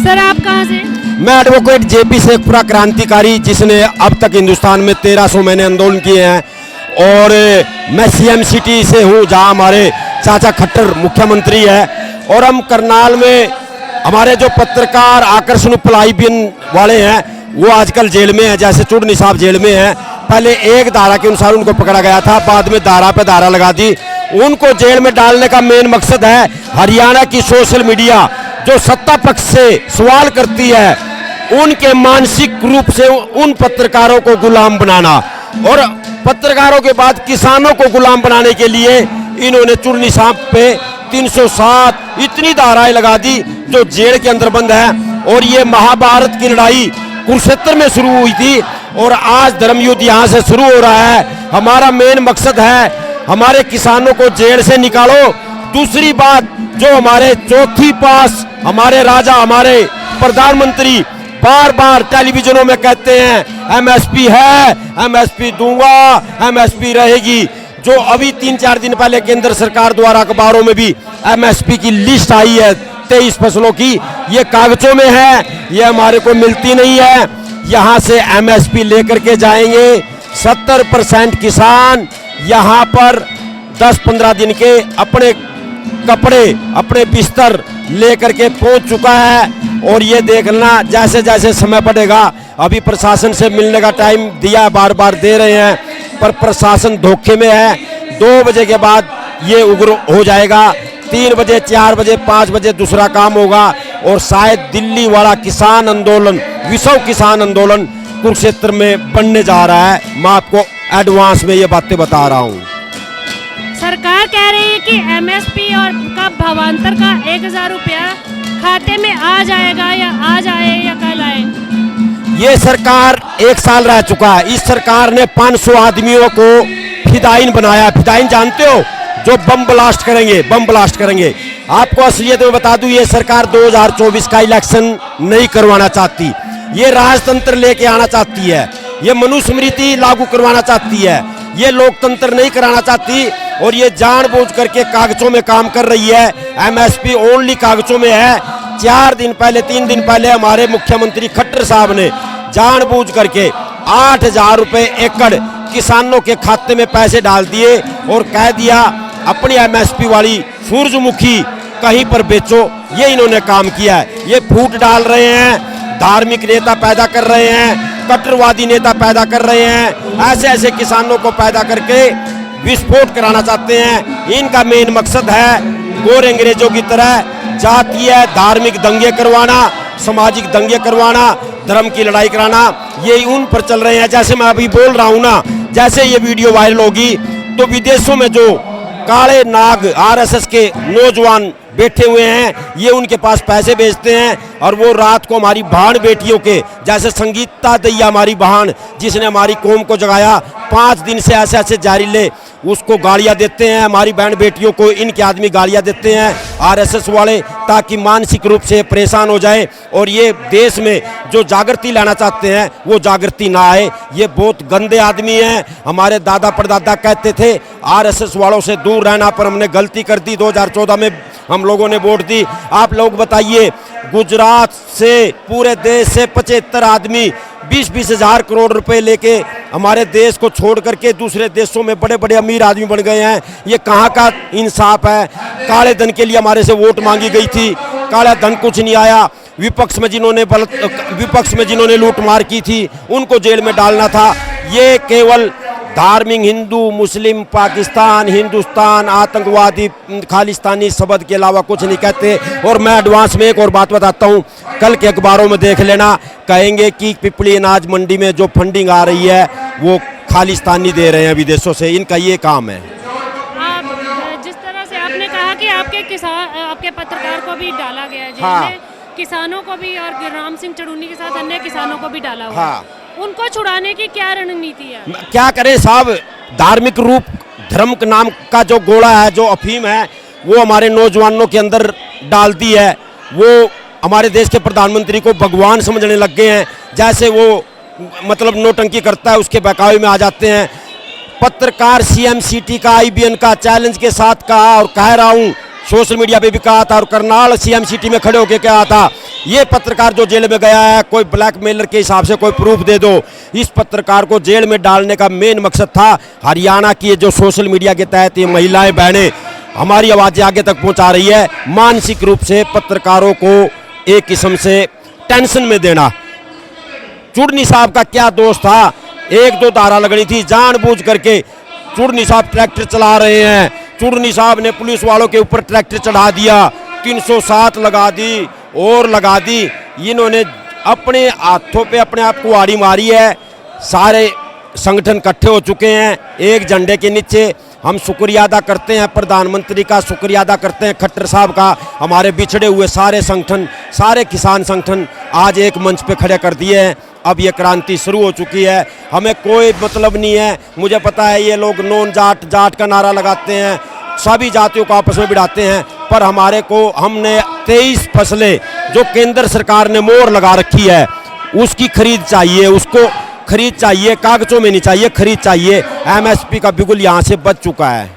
Sir आप कहाँ से? मैं एडवोकेट जेपी शेखपुरा क्रांतिकारी, जिसने अब तक हिंदुस्तान में 1300 मैंने आंदोलन किए हैं। और मैं सीएम सिटी से हूँ, जहाँ हमारे चाचा खट्टर मुख्यमंत्री है। और हम करनाल में हमारे जो पत्रकार आकर्षण पलाईबिन वाले हैं वो आजकल जेल में हैं, जैसे चुड़नी साहब जेल में हैं। पहले एक धारा के अनुसार उनको पकड़ा गया था, बाद में धारा पे धारा लगा दी। उनको जेल में डालने का मेन मकसद है हरियाणा की सोशल मीडिया जो सत्ता पक्ष से सवाल करती है, उनके मानसिक रूप से उन पत्रकारों को गुलाम बनाना। और पत्रकारों के बाद किसानों को गुलाम बनाने के लिए इन्होंने चुड़नी साहब पे 307 इतनी धाराएं लगा दी जो जेल के अंदर बंद है। और ये महाभारत की लड़ाई कुरुक्षेत्र में शुरू हुई थी और आज धर्मयुद्ध यहाँ से शुरू हो रहा है। हमारा मेन मकसद है हमारे किसानों को जेल से निकालो। दूसरी बात, जो हमारे चौथी पास हमारे राजा, हमारे प्रधानमंत्री बार बार टेलीविजनों में कहते हैं एमएसपी है, एमएसपी दूंगा, एमएसपी रहेगी। जो अभी 3-4 दिन पहले केंद्र सरकार द्वारा अखबारों में भी एमएसपी की लिस्ट आई है 23 फसलों की, ये कागजों में है, ये हमारे को मिलती नहीं है। यहाँ से एमएसपी लेकर के जाएंगे। 70% किसान यहाँ पर 10-15 दिन के अपने कपड़े, अपने बिस्तर लेकर के पहुंच चुका है। और ये देखना जैसे जैसे समय पड़ेगा, अभी प्रशासन से मिलने का टाइम दिया, बार बार दे रहे हैं, पर प्रशासन धोखे में है। 2 बजे के बाद ये उग्र हो जाएगा, 3 बजे, 4 बजे, 5 बजे दूसरा काम होगा। और शायद दिल्ली वाला किसान आंदोलन, विश्व किसान आंदोलन कुरुक्षेत्र में बनने जा रहा है। मैं आपको एडवांस में ये बातें बता रहा हूँ। सरकार कह रही है कि एमएसपी और का भावांतर का 1000 रुपया खाते में आ जाएगा, या आज आए या कल आए। ये सरकार 1 साल रह चुका है। इस सरकार ने 500 आदमियों को फिदाइन बनाया। फिदाइन जानते हो, जो बम ब्लास्ट करेंगे, बम ब्लास्ट करेंगे। आपको असलियत में बता दूं, ये सरकार 2024 का इलेक्शन नहीं करवाना चाहती। ये राजतंत्र लेके आना चाहती है, ये मनुस्मृति लागू करवाना चाहती है, ये लोकतंत्र नहीं कराना चाहती। और ये जानबूझ करके कागजों में काम कर रही है। एमएसपी ओनली कागजों में है। 3 दिन पहले हमारे मुख्यमंत्री खट्टर साहब ने जानबूझ करके 8000 रुपए एकड़ किसानों के खाते में पैसे डाल दिए और कह दिया अपनी एमएसपी वाली सूरजमुखी कहीं पर बेचो। ये इन्होंने काम किया है। ये फूट डाल रहे हैं, धार्मिक नेता पैदा कर रहे हैं, कट्टरवादी नेता पैदा कर रहे हैं। ऐसे ऐसे किसानों को पैदा करके विस्फोट कराना चाहते हैं। इनका मेन मकसद है गोरे अंग्रेजों की तरह जातीय धार्मिक दंगे करवाना, सामाजिक दंगे करवाना, धर्म की लड़ाई कराना। ये उन पर चल रहे हैं। जैसे मैं अभी बोल रहा हूँ ना, जैसे ये वीडियो वायरल होगी तो विदेशों में जो काले नाग आरएसएस के नौजवान बैठे हुए हैं, ये उनके पास पैसे भेजते हैं और वो रात को हमारी बहन बेटियों के, जैसे संगीता दैया हमारी बहन जिसने हमारी कौम को जगाया, 5 दिन से ऐसे ऐसे जहरीले उसको गालियां देते हैं। हमारी बहन बेटियों को इनके आदमी गालियां देते हैं आरएसएस वाले, ताकि मानसिक रूप से परेशान हो जाए और ये देश में जो जागृति लाना चाहते हैं वो जागृति ना आए। ये बहुत गंदे आदमी हैं। हमारे दादा परदादा कहते थे आरएसएस वालों से दूर रहना, पर हमने गलती कर दी। 2014 में हम लोगों ने वोट दी। आप लोग बताइए, गुजरात से पूरे देश से 75 आदमी 20-20 हजार करोड़ रुपए लेके हमारे देश को छोड़ करके दूसरे देशों में बड़े बड़े अमीर आदमी बन गए हैं। ये कहाँ का इंसाफ है? काले धन के लिए हमारे से वोट मांगी गई थी, काला धन कुछ नहीं आया। विपक्ष में जिन्होंने लूटमार की थी उनको जेल में डालना था। ये केवल धार्मिक हिंदू, मुस्लिम, पाकिस्तान, हिंदुस्तान, आतंकवादी, खालिस्तानी शब्द के अलावा कुछ नहीं कहते। और मैं एडवांस में एक और बात बताता हूँ, कल के अखबारों में देख लेना, कहेंगे कि पिपली अनाज मंडी में जो फंडिंग आ रही है वो खालिस्तानी दे रहे हैं विदेशों से। इनका ये काम है। आप जिस तरह से आपने कहा कि आपके पत्रकार को भी डाला गया जेल में, किसानों को भी, और गुरनाम सिंह चड़ूनी के साथ अन्य किसानों को भी डाला हुआ। उनको छुड़ाने की क्या रणनीति है? क्या करें साहब, धार्मिक रूप धर्म के नाम का जो गोला है, जो अफीम है, वो हमारे नौजवानों के अंदर डाल दी है। वो हमारे देश के प्रधानमंत्री को भगवान समझने लग गए हैं। जैसे वो मतलब नौटंकी करता है उसके बहकावे में आ जाते हैं। पत्रकार सीएम सिटी का, आईबीएन का चैलेंज के साथ कहा और कह रहा हूँ सोशल मीडिया पे भी कहा था और करनाल सीएम सिटी में खड़े होकर कहा था, ये पत्रकार जो जेल में गया है कोई ब्लैकमेलर के हिसाब से कोई प्रूफ दे दो। इस पत्रकार को जेल में डालने का मेन मकसद था हरियाणा की जो सोशल मीडिया के तहत ये महिलाएं बहनें हमारी आवाज़ें आगे तक पहुंचा रही है, मानसिक रूप से पत्रकारों को एक किस्म से टेंशन में देना। चुड़नी साहब का क्या दोष था, 1-2 धारा लगनी थी, जानबूझ करके चुड़नी साहब ट्रैक्टर चला रहे हैं, चुड़नी साहब ने पुलिस वालों के ऊपर ट्रैक्टर चढ़ा दिया, 307 लगा दी और लगा दी। इन्होंने अपने हाथों पे अपने आप को आड़ी मारी है। सारे संगठन इकट्ठे हो चुके हैं एक झंडे के नीचे। हम शुक्रिया अदा करते हैं प्रधानमंत्री का, शुक्रिया अदा करते हैं खट्टर साहब का, हमारे बिछड़े हुए सारे संगठन, सारे किसान संगठन आज एक मंच पे खड़े कर दिए हैं। अब ये क्रांति शुरू हो चुकी है, हमें कोई मतलब नहीं है। मुझे पता है ये लोग नॉन जाट जाट का नारा लगाते हैं, सभी जातियों को आपस में भिड़ाते हैं, पर हमारे को हमने 23 फसलें जो केंद्र सरकार ने मोहर लगा रखी है उसकी खरीद चाहिए, उसको खरीद चाहिए, कागजों में नहीं चाहिए, खरीद चाहिए। एमएसपी का बिगुल यहाँ से बच चुका है।